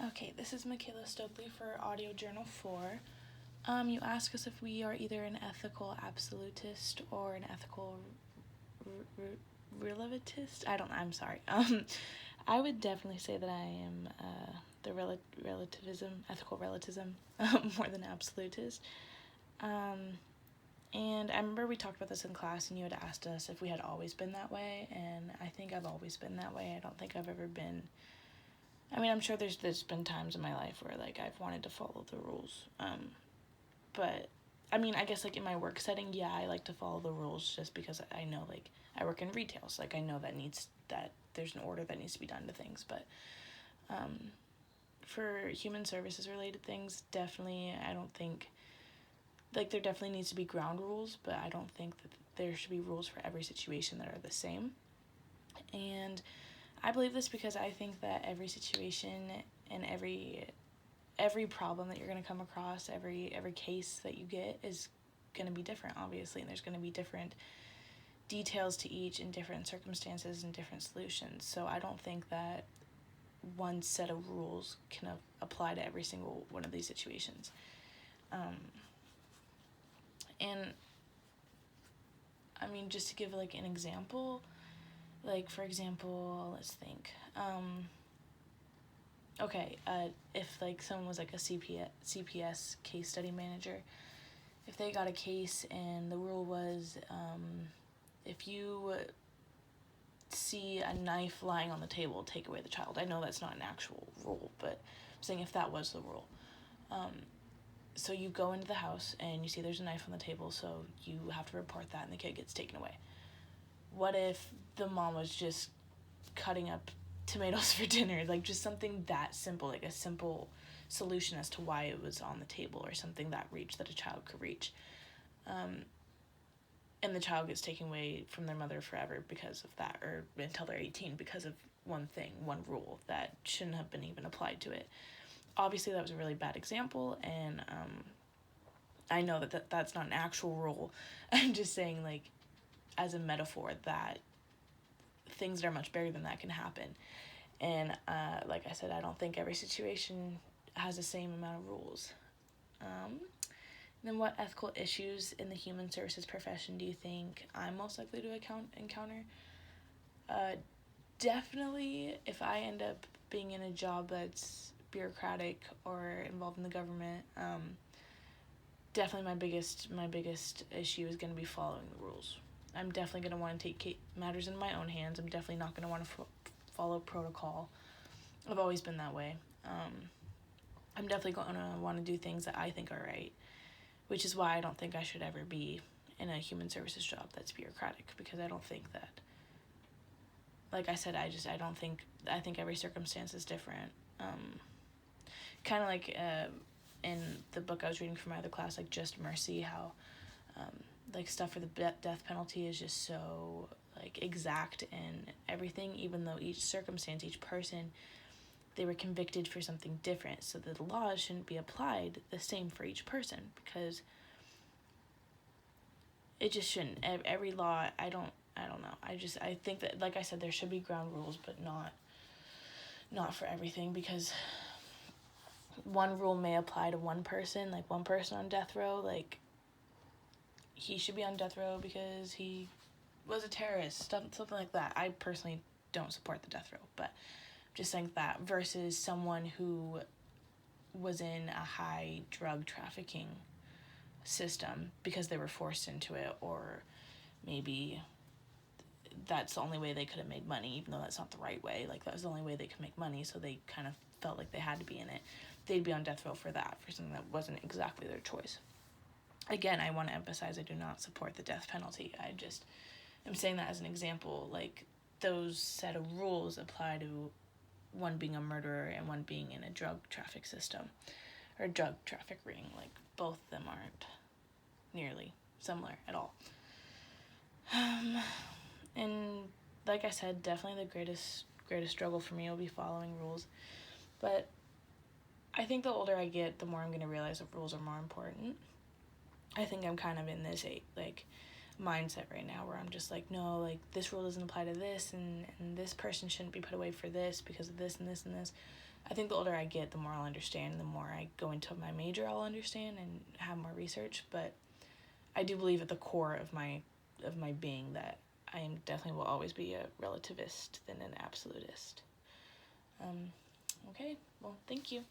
Okay, this is Michaela Stokely for Audio Journal 4. You ask us if we are either an ethical absolutist or an ethical relativist. I'm sorry. I would definitely say that I am the ethical relativism, more than absolutist. And I remember we talked about this in class, and you had asked us if we had always been that way, and I think I've always been that way. I don't think I've ever been. I mean, I'm sure there's been times in my life where, like, I've wanted to follow the rules. But, I mean, I guess, like, in my work setting, yeah, I like to follow the rules just because I know, like, I work in retail, so, like, I know that there's an order that needs to be done to things. But for human services related things, definitely, I don't think, like, there definitely needs to be ground rules, but I don't think that there should be rules for every situation that are the same. And I believe this because I think that every situation and every problem that you're going to come across, every case that you get is going to be different, obviously, and there's going to be different details to each and different circumstances and different solutions. So I don't think that one set of rules can apply to every single one of these situations. And I mean, just to give, like, an example, like, for example, let's think. If, like, someone was, like, a CPS case study manager, if they got a case and the rule was, if you see a knife lying on the table, take away the child. I know that's not an actual rule, but I'm saying if that was the rule. So you go into the house and you see there's a knife on the table, so you have to report that and the kid gets taken away. What if the mom was just cutting up tomatoes for dinner, like just something that simple, like a simple solution as to why it was on the table, or something that a child could reach, and the child gets taken away from their mother forever because of that, or until they're 18 because of one rule that shouldn't have been even applied to it. Obviously that was a really bad example, and I know that's not an actual rule. I'm just saying, like, as a metaphor, that things that are much bigger than that can happen. And like I said, I don't think every situation has the same amount of rules. Then what ethical issues in the human services profession do you think I'm most likely to encounter? Definitely, if I end up being in a job that's bureaucratic or involved in the government, definitely my biggest issue is going to be following the rules. I'm definitely going to want to take matters in my own hands. I'm definitely not going to want to follow protocol. I've always been that way. I'm definitely going to want to do things that I think are right, which is why I don't think I should ever be in a human services job that's bureaucratic, because I don't think that, like I said, I think every circumstance is different. Kind of like in the book I was reading for my other class, like Just Mercy, how like stuff for the death penalty is just so, like, exact and everything, even though each circumstance, each person, they were convicted for something different, so the laws shouldn't be applied the same for each person, because it just shouldn't. Every law, I don't know. I think that, like I said, there should be ground rules, but not for everything, because one rule may apply to one person, like one person on death row, like, he should be on death row because he was a terrorist, something like that. I personally don't support the death row, but just saying that, versus someone who was in a high drug trafficking system because they were forced into it, or maybe that's the only way they could have made money, even though that's not the right way. Like, that was the only way they could make money, so they kind of felt like they had to be in it. They'd be on death row for that, for something that wasn't exactly their choice. Again, I want to emphasize, I do not support the death penalty. I just am saying that as an example. Like, those set of rules apply to one being a murderer and one being in a drug traffic system, or drug traffic ring. Like, both of them aren't nearly similar at all. And like I said, definitely the greatest struggle for me will be following rules. But I think the older I get, the more I'm going to realize that rules are more important. I think I'm kind of in this like mindset right now where I'm just like, no, like, this rule doesn't apply to this, and this person shouldn't be put away for this because of this and this and this. I think the older I get, the more I'll understand. The more I go into my major, I'll understand and have more research. But I do believe at the core of my being that I am definitely will always be a relativist than an absolutist. Okay, well, thank you.